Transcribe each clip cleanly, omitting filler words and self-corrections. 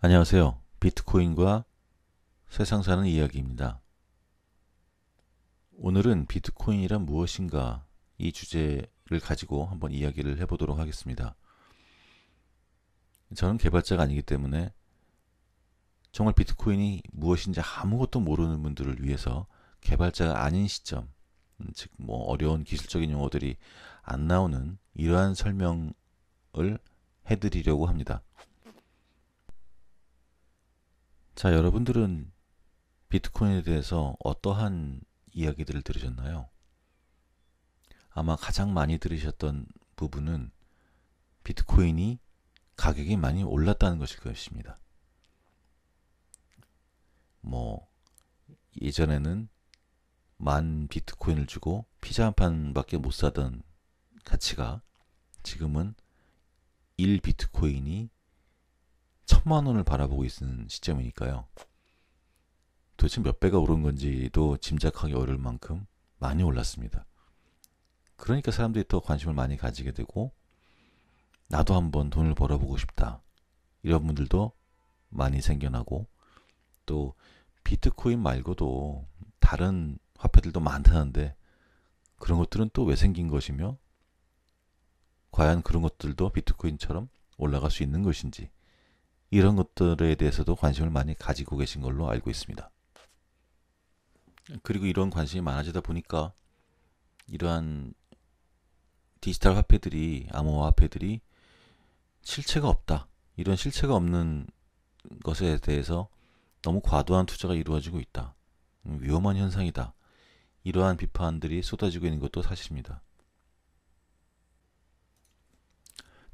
안녕하세요. 비트코인과 세상 사는 이야기입니다. 오늘은 비트코인이란 무엇인가 이 주제를 가지고 한번 이야기를 해보도록 하겠습니다. 저는 개발자가 아니기 때문에 정말 비트코인이 무엇인지 아무것도 모르는 분들을 위해서 개발자가 아닌 시점, 즉 어려운 기술적인 용어들이 안 나오는 이러한 설명을 해드리려고 합니다. 자, 여러분들은 비트코인에 대해서 어떠한 이야기들을 들으셨나요? 아마 가장 많이 들으셨던 부분은 비트코인이 가격이 많이 올랐다는 것일 것입니다. 예전에는 10,000 비트코인을 주고 피자 한 판밖에 못 사던 가치가 지금은 1 비트코인이 1,000만 원을 바라보고 있는 시점이니까요. 도대체 몇 배가 오른 건지도 짐작하기 어려울 만큼 많이 올랐습니다. 그러니까 사람들이 더 관심을 많이 가지게 되고 나도 한번 돈을 벌어보고 싶다. 이런 분들도 많이 생겨나고 또 비트코인 말고도 다른 화폐들도 많다는데 그런 것들은 또 왜 생긴 것이며 과연 그런 것들도 비트코인처럼 올라갈 수 있는 것인지 이런 것들에 대해서도 관심을 많이 가지고 계신 걸로 알고 있습니다. 그리고 이런 관심이 많아지다 보니까 이러한 디지털 화폐들이, 암호화 화폐들이 실체가 없다. 이런 실체가 없는 것에 대해서 너무 과도한 투자가 이루어지고 있다. 위험한 현상이다. 이러한 비판들이 쏟아지고 있는 것도 사실입니다.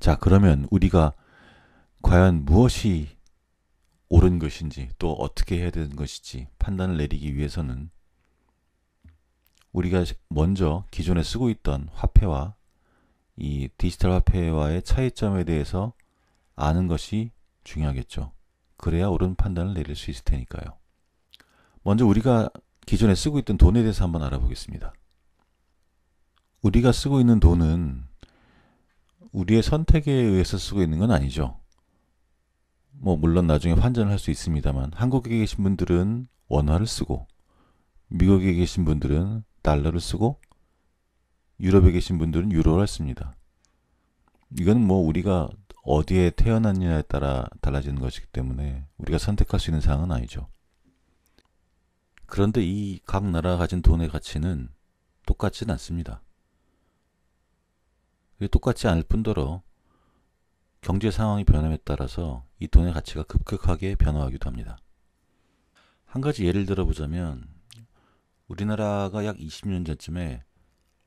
자, 그러면 우리가 과연 무엇이 옳은 것인지 또 어떻게 해야 되는 것인지 판단을 내리기 위해서는 우리가 먼저 기존에 쓰고 있던 화폐와 이 디지털 화폐와의 차이점에 대해서 아는 것이 중요하겠죠. 그래야 옳은 판단을 내릴 수 있을 테니까요. 먼저 우리가 기존에 쓰고 있던 돈에 대해서 한번 알아보겠습니다. 우리가 쓰고 있는 돈은 우리의 선택에 의해서 쓰고 있는 건 아니죠. 물론 나중에 환전을 할 수 있습니다만 한국에 계신 분들은 원화를 쓰고 미국에 계신 분들은 달러를 쓰고 유럽에 계신 분들은 유로를 씁니다. 이건 우리가 어디에 태어났느냐에 따라 달라지는 것이기 때문에 우리가 선택할 수 있는 사항은 아니죠. 그런데 이 각 나라가 가진 돈의 가치는 똑같진 않습니다. 똑같지 않을 뿐더러 경제 상황이 변함에 따라서 이 돈의 가치가 급격하게 변화하기도 합니다. 한 가지 예를 들어보자면 우리나라가 약 20년 전쯤에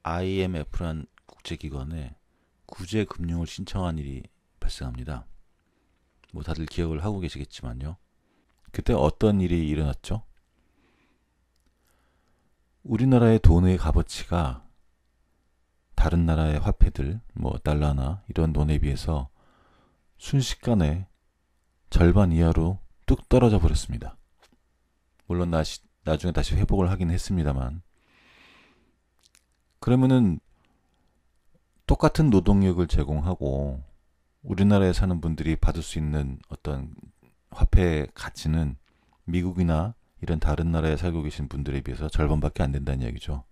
IMF란 국제기관에 구제 금융을 신청한 일이 발생합니다. 다들 기억을 하고 계시겠지만요. 그때 어떤 일이 일어났죠? 우리나라의 돈의 값어치가 다른 나라의 화폐들, 달러나 이런 돈에 비해서 순식간에 절반 이하로 뚝 떨어져 버렸습니다. 물론 나중에 다시 회복을 하긴 했습니다만, 그러면은 똑같은 노동력을 제공하고 우리나라에 사는 분들이 받을 수 있는 어떤 화폐 가치는 미국이나 이런 다른 나라에 살고 계신 분들에 비해서 절반밖에 안 된다는 이야기죠.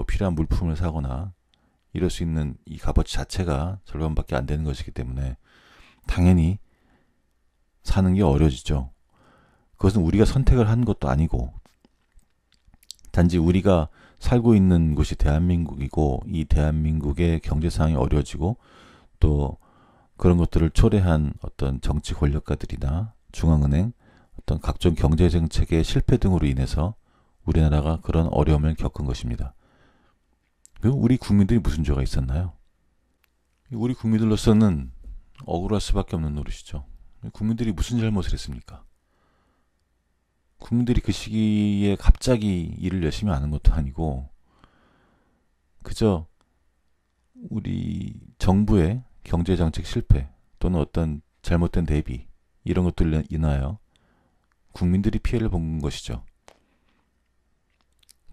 필요한 물품을 사거나 이럴 수 있는 이 값어치 자체가 절반밖에 안 되는 것이기 때문에 당연히 사는 게 어려워지죠. 그것은 우리가 선택을 한 것도 아니고 단지 우리가 살고 있는 곳이 대한민국이고 이 대한민국의 경제 상황이 어려워지고 또 그런 것들을 초래한 어떤 정치 권력가들이나 중앙은행 어떤 각종 경제 정책의 실패 등으로 인해서 우리나라가 그런 어려움을 겪은 것입니다. 그리고 우리 국민들이 무슨 죄가 있었나요? 우리 국민들로서는 억울할 수밖에 없는 노릇이죠. 국민들이 무슨 잘못을 했습니까? 국민들이 그 시기에 갑자기 일을 열심히 하는 것도 아니고 그저 우리 정부의 경제정책 실패 또는 어떤 잘못된 대비 이런 것들로 인하여 국민들이 피해를 본 것이죠.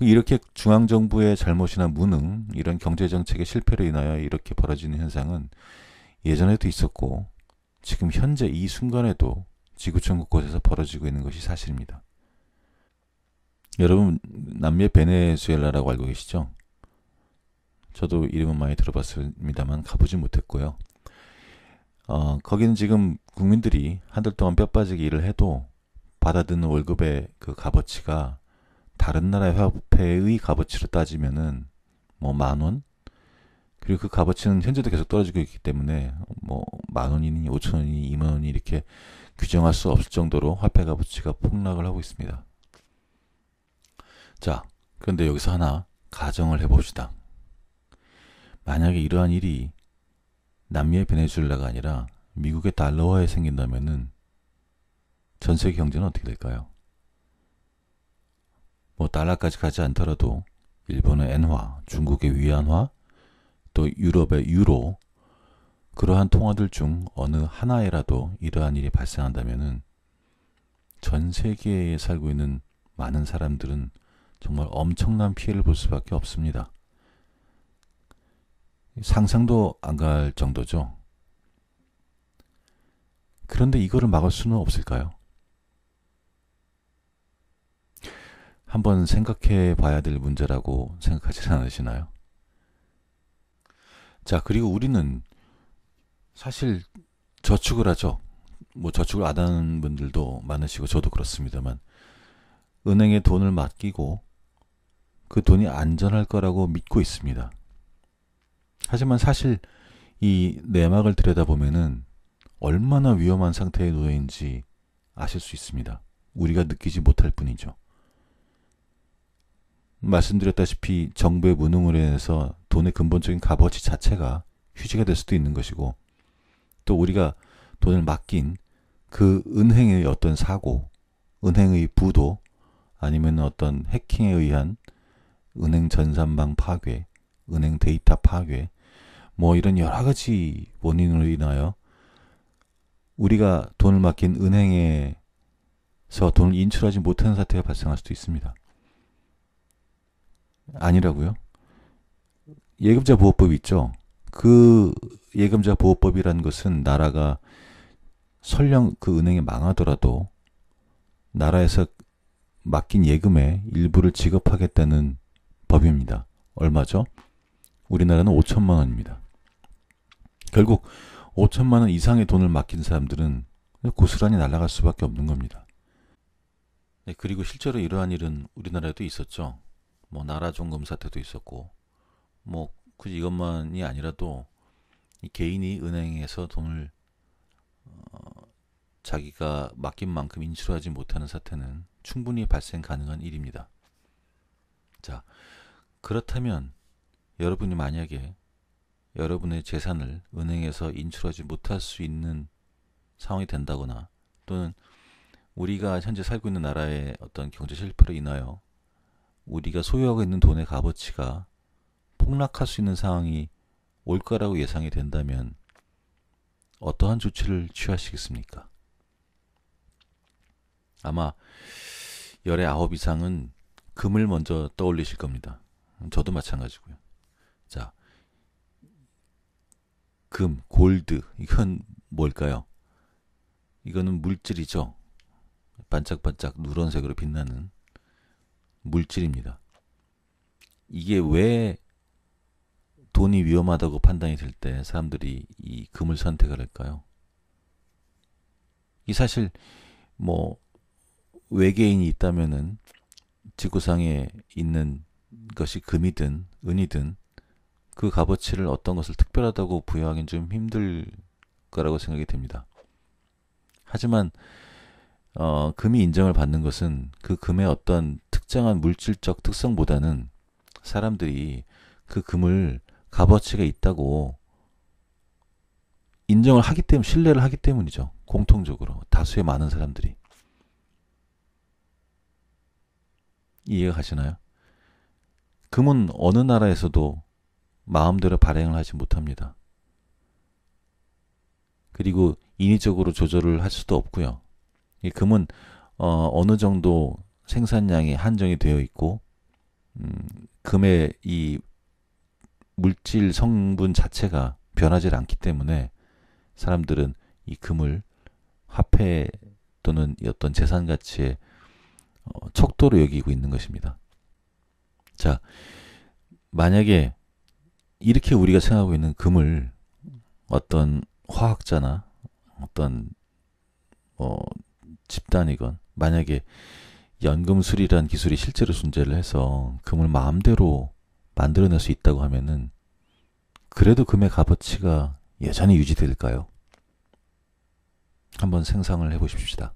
이렇게 중앙정부의 잘못이나 무능, 이런 경제정책의 실패로 인하여 이렇게 벌어지는 현상은 예전에도 있었고 지금 현재 이 순간에도 지구촌 곳곳에서 벌어지고 있는 것이 사실입니다. 여러분 남미의 베네수엘라라고 알고 계시죠? 저도 이름은 많이 들어봤습니다만 가보지 못했고요. 거기는 지금 국민들이 한 달 동안 뼈 빠지게 일을 해도 받아드는 월급의 그 값어치가 다른 나라의 화폐의 값어치로 따지면은 뭐 10,000원? 그리고 그 값어치는 현재도 계속 떨어지고 있기 때문에 뭐 10,000원이니 5,000원이니 20,000원이 이렇게 규정할 수 없을 정도로 화폐 값어치가 폭락을 하고 있습니다. 자, 그런데 여기서 하나 가정을 해봅시다. 만약에 이러한 일이 남미의 베네수엘라가 아니라 미국의 달러화에 생긴다면은 전 세계 경제는 어떻게 될까요? 뭐 달러까지 가지 않더라도 일본의 엔화, 중국의 위안화, 또 유럽의 유로, 그러한 통화들 중 어느 하나에라도 이러한 일이 발생한다면은 전 세계에 살고 있는 많은 사람들은 정말 엄청난 피해를 볼 수밖에 없습니다. 상상도 안 갈 정도죠. 그런데 이거를 막을 수는 없을까요? 한번 생각해 봐야 될 문제라고 생각하지 않으시나요? 자, 그리고 우리는 사실 저축을 하죠. 뭐 저축을 안 하는 분들도 많으시고 저도 그렇습니다만 은행에 돈을 맡기고 그 돈이 안전할 거라고 믿고 있습니다. 하지만 사실 이 내막을 들여다보면은 얼마나 위험한 상태에 놓여 있는지 아실 수 있습니다. 우리가 느끼지 못할 뿐이죠. 말씀드렸다시피 정부의 무능으로 인해서 돈의 근본적인 값어치 자체가 휴지가 될 수도 있는 것이고, 또 우리가 돈을 맡긴 그 은행의 어떤 사고, 은행의 부도, 아니면 어떤 해킹에 의한 은행 전산망 파괴, 은행 데이터 파괴, 뭐 이런 여러 가지 원인으로 인하여 우리가 돈을 맡긴 은행에서 돈을 인출하지 못하는 사태가 발생할 수도 있습니다. 아니라고요? 예금자 보호법이 있죠. 그 예금자 보호법이라는 것은 나라가 설령 그 은행이 망하더라도 나라에서 맡긴 예금의 일부를 지급하겠다는 법입니다. 얼마죠? 우리나라는 5천만 원입니다. 결국 5천만 원 이상의 돈을 맡긴 사람들은 고스란히 날아갈 수밖에 없는 겁니다. 네, 그리고 실제로 이러한 일은 우리나라에도 있었죠. 뭐 나라 종금 사태도 있었고, 뭐 굳이 이것만이 아니라도 이 개인이 은행에서 돈을 자기가 맡긴 만큼 인출하지 못하는 사태는 충분히 발생 가능한 일입니다. 자, 그렇다면 여러분이 만약에 여러분의 재산을 은행에서 인출하지 못할 수 있는 상황이 된다거나, 또는 우리가 현재 살고 있는 나라의 어떤 경제 실패로 인하여 우리가 소유하고 있는 돈의 값어치가 폭락할 수 있는 상황이 올 거라고 예상이 된다면 어떠한 조치를 취하시겠습니까? 아마 열의 9 이상은 금을 먼저 떠올리실 겁니다. 저도 마찬가지고요. 자, 금, 골드, 이건 뭘까요? 이거는 물질이죠. 반짝반짝 누런색으로 빛나는 물질입니다. 이게 왜 돈이 위험하다고 판단이 될 때 사람들이 이 금을 선택을 할까요? 이 사실 뭐 외계인이 있다면은 지구상에 있는 것이 금이든 은이든 그 값어치를 어떤 것을 특별하다고 부여하기는 좀 힘들 거라고 생각이 됩니다. 하지만 금이 인정을 받는 것은 그 금의 어떤 특정한 물질적 특성보다는 사람들이 그 금을 값어치가 있다고 인정을 하기 때문에, 신뢰를 하기 때문이죠. 공통적으로 다수의 많은 사람들이. 이해가 가시나요? 금은 어느 나라에서도 마음대로 발행을 하지 못합니다. 그리고 인위적으로 조절을 할 수도 없고요. 이 금은 어느 정도 생산량이 한정이 되어 있고, 금의 이 물질 성분 자체가 변하지 않기 때문에 사람들은 이 금을 화폐 또는 이 어떤 재산 가치의 척도로 여기고 있는 것입니다. 자, 만약에 이렇게 우리가 생각하고 있는 금을 어떤 화학자나 어떤 집단이건 만약에 연금술이라는 기술이 실제로 존재를 해서 금을 마음대로 만들어낼 수 있다고 하면은 그래도 금의 값어치가 여전히 유지될까요? 한번 생각을 해보십시다.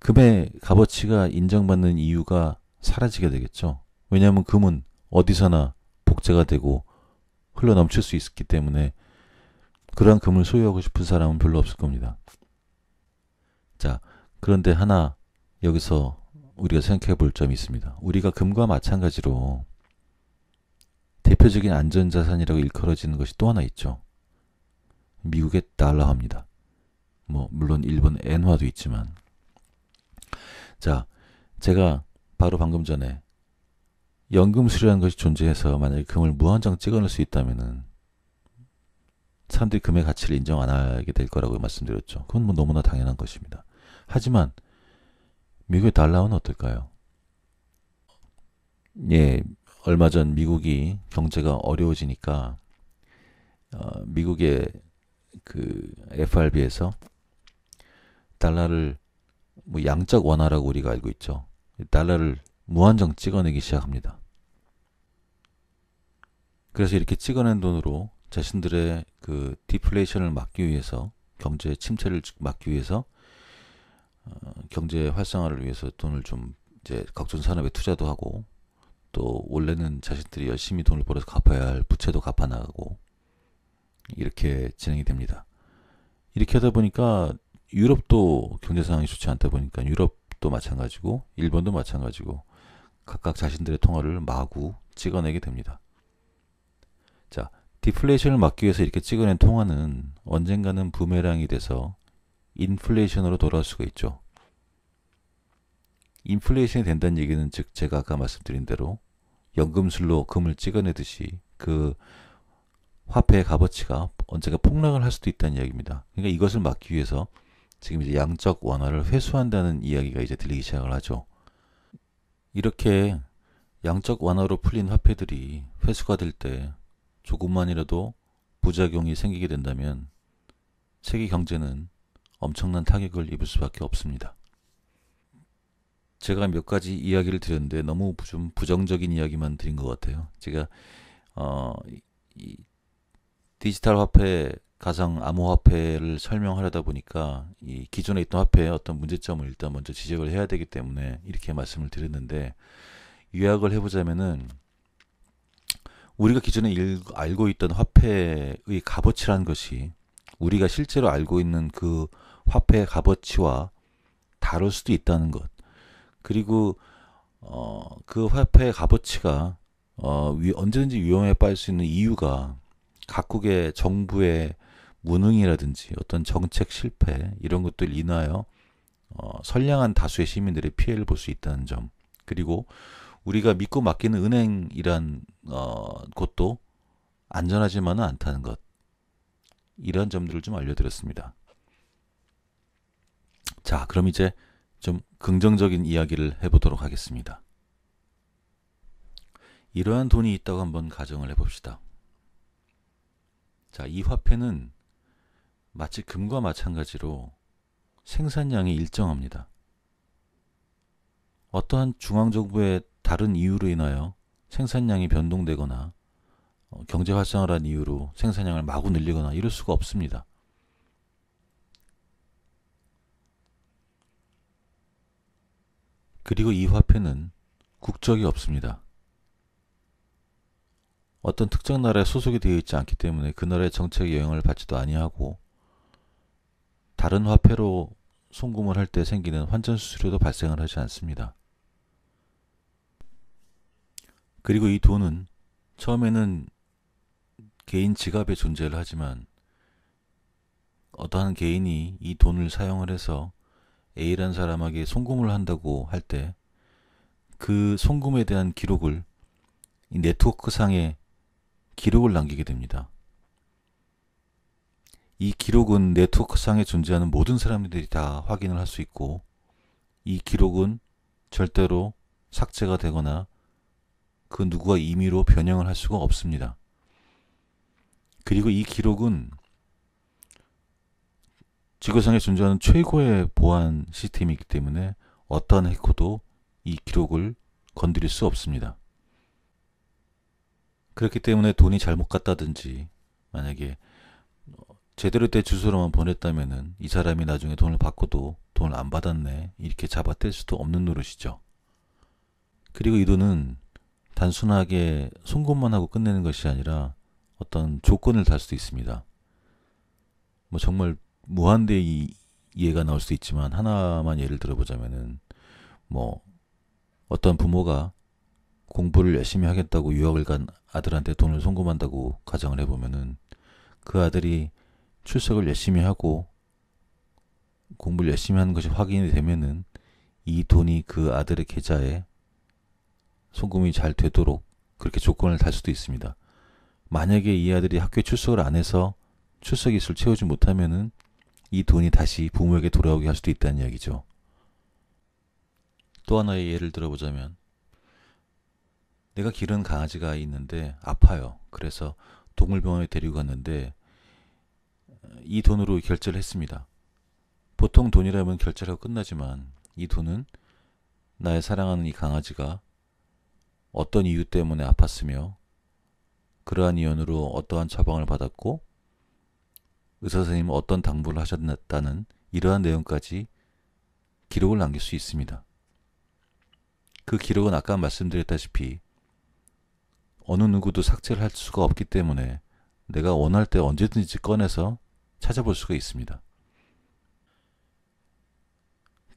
금의 값어치가 인정받는 이유가 사라지게 되겠죠. 왜냐하면 금은 어디서나 복제가 되고 흘러넘칠 수 있기 때문에 그러한 금을 소유하고 싶은 사람은 별로 없을 겁니다. 자, 그런데 하나 여기서 우리가 생각해 볼 점이 있습니다. 우리가 금과 마찬가지로 대표적인 안전자산이라고 일컬어지는 것이 또 하나 있죠. 미국의 달러화입니다. 물론 일본 엔화도 있지만. 자, 제가 바로 방금 전에 연금술이라는 것이 존재해서 만약에 금을 무한정 찍어낼 수 있다면은 사람들이 금의 가치를 인정 안 하게 될 거라고 말씀드렸죠. 그건 너무나 당연한 것입니다. 하지만 미국의 달러는 어떨까요? 예, 얼마 전 미국이 경제가 어려워지니까 미국의 그 FRB에서 달러를 양적 완화라고 우리가 알고 있죠. 달러를 무한정 찍어내기 시작합니다. 그래서 이렇게 찍어낸 돈으로 자신들의 그 디플레이션을 막기 위해서 경제 침체를 막기 위해서 경제 활성화를 위해서 돈을 좀 이제 각종 산업에 투자도 하고 또 원래는 자신들이 열심히 돈을 벌어서 갚아야 할 부채도 갚아나가고 이렇게 진행이 됩니다. 이렇게 하다 보니까 유럽도 경제 상황이 좋지 않다 보니까 유럽도 마찬가지고 일본도 마찬가지고 각각 자신들의 통화를 마구 찍어내게 됩니다. 자, 디플레이션을 막기 위해서 이렇게 찍어낸 통화는 언젠가는 부메랑이 돼서 인플레이션으로 돌아올 수가 있죠. 인플레이션이 된다는 얘기는 즉 제가 아까 말씀드린 대로 연금술로 금을 찍어내듯이 그 화폐의 값어치가 언젠가 폭락을 할 수도 있다는 이야기입니다. 그러니까 이것을 막기 위해서 지금 이제 양적 완화를 회수한다는 이야기가 이제 들리기 시작을 하죠. 이렇게 양적 완화로 풀린 화폐들이 회수가 될 때 조금만이라도 부작용이 생기게 된다면 세계 경제는 엄청난 타격을 입을 수밖에 없습니다. 제가 몇 가지 이야기를 드렸는데 너무 좀 부정적인 이야기만 드린 것 같아요. 제가 이 디지털 화폐, 가상 암호화폐를 설명하려다 보니까 이 기존에 있던 화폐의 어떤 문제점을 일단 먼저 지적을 해야 되기 때문에 이렇게 말씀을 드렸는데 요약을 해보자면은 우리가 기존에 알고 있던 화폐의 값어치라는 것이 우리가 실제로 알고 있는 그 화폐의 값어치와 다를 수도 있다는 것. 그리고 그 화폐의 값어치가 언제든지 위험에 빠질 수 있는 이유가 각국의 정부의 무능이라든지 어떤 정책 실패 이런 것들 인하여 선량한 다수의 시민들의 피해를 볼 수 있다는 점. 그리고 우리가 믿고 맡기는 은행이란 곳도 안전하지만은 않다는 것. 이런 점들을 좀 알려드렸습니다. 자, 그럼 이제 좀 긍정적인 이야기를 해보도록 하겠습니다. 이러한 돈이 있다고 한번 가정을 해봅시다. 자, 이 화폐는 마치 금과 마찬가지로 생산량이 일정합니다. 어떠한 중앙정부의 다른 이유로 인하여 생산량이 변동되거나 경제 활성화라는 이유로 생산량을 마구 늘리거나 이럴 수가 없습니다. 그리고 이 화폐는 국적이 없습니다. 어떤 특정 나라에 소속이 되어 있지 않기 때문에 그 나라의 정책에 영향을 받지도 아니하고 다른 화폐로 송금을 할 때 생기는 환전 수수료도 발생을 하지 않습니다. 그리고 이 돈은 처음에는 개인 지갑에 존재를 하지만 어떠한 개인이 이 돈을 사용을 해서 A라는 사람에게 송금을 한다고 할 때 그 송금에 대한 기록을 이 네트워크상에 기록을 남기게 됩니다. 이 기록은 네트워크상에 존재하는 모든 사람들이 다 확인을 할 수 있고, 이 기록은 절대로 삭제가 되거나 그 누구와 임의로 변형을 할 수가 없습니다. 그리고 이 기록은 지구상에 존재하는 최고의 보안 시스템이기 때문에 어떠한 해커도 이 기록을 건드릴 수 없습니다. 그렇기 때문에 돈이 잘못 갔다든지 만약에 제대로 된 주소로만 보냈다면은 이 사람이 나중에 돈을 받고도 돈을 안 받았네 이렇게 잡아뗄 수도 없는 노릇이죠. 그리고 이 돈은 단순하게 송금만 하고 끝내는 것이 아니라 어떤 조건을 달 수도 있습니다. 뭐 정말 무한대 예가 나올 수도 있지만 하나만 예를 들어보자면은 뭐 어떤 부모가 공부를 열심히 하겠다고 유학을 간 아들한테 돈을 송금한다고 가정을 해보면은 그 아들이 출석을 열심히 하고 공부를 열심히 하는 것이 확인이 되면은 이 돈이 그 아들의 계좌에 송금이 잘 되도록 그렇게 조건을 달 수도 있습니다. 만약에 이 아들이 학교에 출석을 안 해서 출석 일수를 채우지 못하면은 이 돈이 다시 부모에게 돌아오게 할 수도 있다는 이야기죠. 또 하나의 예를 들어보자면 내가 기른 강아지가 있는데 아파요. 그래서 동물병원에 데리고 갔는데 이 돈으로 결제를 했습니다. 보통 돈이라면 결제를 하고 끝나지만 이 돈은 나의 사랑하는 이 강아지가 어떤 이유 때문에 아팠으며 그러한 이유로 어떠한 처방을 받았고 의사 선생님은 어떤 당부를 하셨다는 이러한 내용까지 기록을 남길 수 있습니다. 그 기록은 아까 말씀드렸다시피 어느 누구도 삭제를 할 수가 없기 때문에 내가 원할 때 언제든지 꺼내서 찾아볼 수가 있습니다.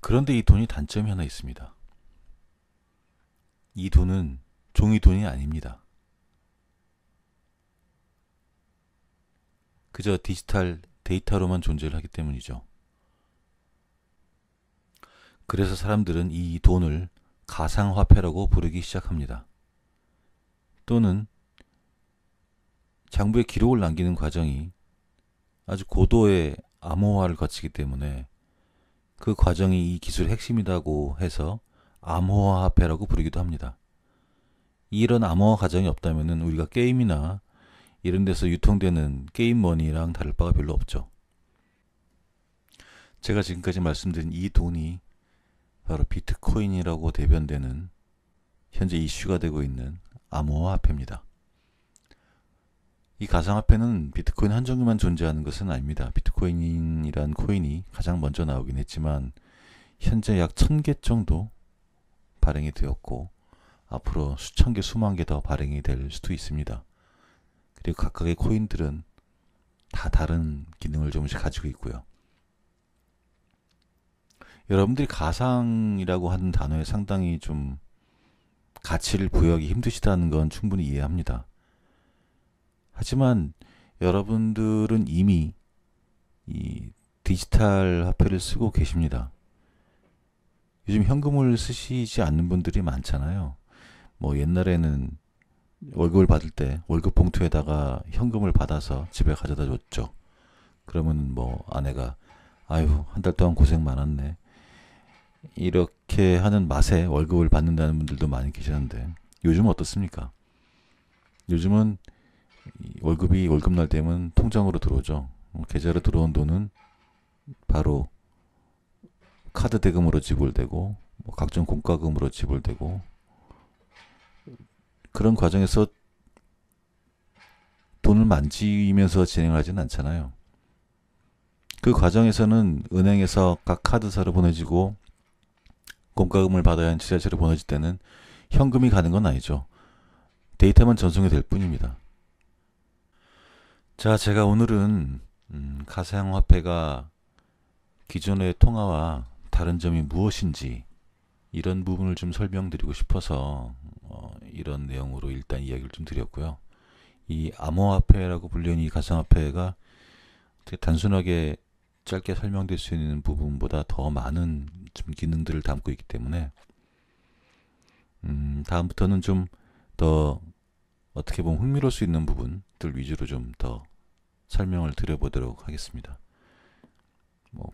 그런데 이 돈이 단점이 하나 있습니다. 이 돈은 종이 돈이 아닙니다. 그저 디지털 데이터로만 존재를 하기 때문이죠. 그래서 사람들은 이 돈을 가상화폐라고 부르기 시작합니다. 또는 장부에 기록을 남기는 과정이 아주 고도의 암호화를 거치기 때문에 그 과정이 이 기술의 핵심이라고 해서 암호화 화폐라고 부르기도 합니다. 이런 암호화 과정이 없다면 우리가 게임이나 이런 데서 유통되는 게임머니랑 다를 바가 별로 없죠. 제가 지금까지 말씀드린 이 돈이 바로 비트코인이라고 대변되는 현재 이슈가 되고 있는 암호화 화폐입니다. 이 가상화폐는 비트코인 한 종류만 존재하는 것은 아닙니다. 비트코인이란 코인이 가장 먼저 나오긴 했지만 현재 약 1000개 정도 발행이 되었고 앞으로 수천 개, 수만 개 더 발행이 될 수도 있습니다. 그리고 각각의 코인들은 다 다른 기능을 조금씩 가지고 있고요. 여러분들이 가상이라고 하는 단어에 상당히 좀 가치를 부여하기 힘드시다는 건 충분히 이해합니다. 하지만 여러분들은 이미 이 디지털 화폐를 쓰고 계십니다. 요즘 현금을 쓰시지 않는 분들이 많잖아요. 뭐 옛날에는 월급을 받을 때 월급 봉투에다가 현금을 받아서 집에 가져다 줬죠. 그러면 뭐 아내가 아유 한 달 동안 고생 많았네 이렇게 하는 맛에 월급을 받는다는 분들도 많이 계시는데 요즘은 어떻습니까? 요즘은 월급이 월급날 되면 통장으로 들어오죠. 계좌로 들어온 돈은 바로 카드 대금으로 지불되고 뭐 각종 공과금으로 지불되고 그런 과정에서 돈을 만지면서 진행하지는 않잖아요. 그 과정에서는 은행에서 각 카드사로 보내지고 공과금을 받아야 하는 지자체로 보내질 때는 현금이 가는 건 아니죠. 데이터만 전송이 될 뿐입니다. 자, 제가 오늘은 가상화폐가 기존의 통화와 다른 점이 무엇인지 이런 부분을 좀 설명드리고 싶어서 이런 내용으로 일단 이야기를 좀 드렸고요. 이 암호화폐라고 불리는 이 가상화폐가 되게 단순하게 짧게 설명될 수 있는 부분보다 더 많은 좀 기능들을 담고 있기 때문에 다음부터는 좀 더 어떻게 보면 흥미로울 수 있는 부분들 위주로 좀 더 설명을 드려보도록 하겠습니다.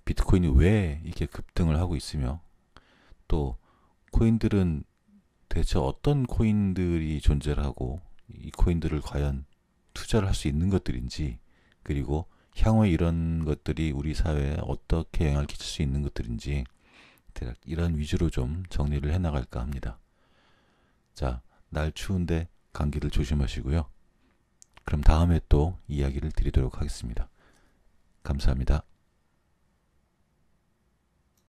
비트코인이 왜 이게 급등을 하고 있으며, 또 코인들은 대체 어떤 코인들이 존재를 하고, 이 코인들을 과연 투자를 할 수 있는 것들인지, 그리고 향후에 이런 것들이 우리 사회에 어떻게 영향을 끼칠 수 있는 것들인지, 대략 이런 위주로 좀 정리를 해나갈까 합니다. 자, 날 추운데 감기들 조심하시고요. 그럼 다음에 또 이야기를 드리도록 하겠습니다. 감사합니다.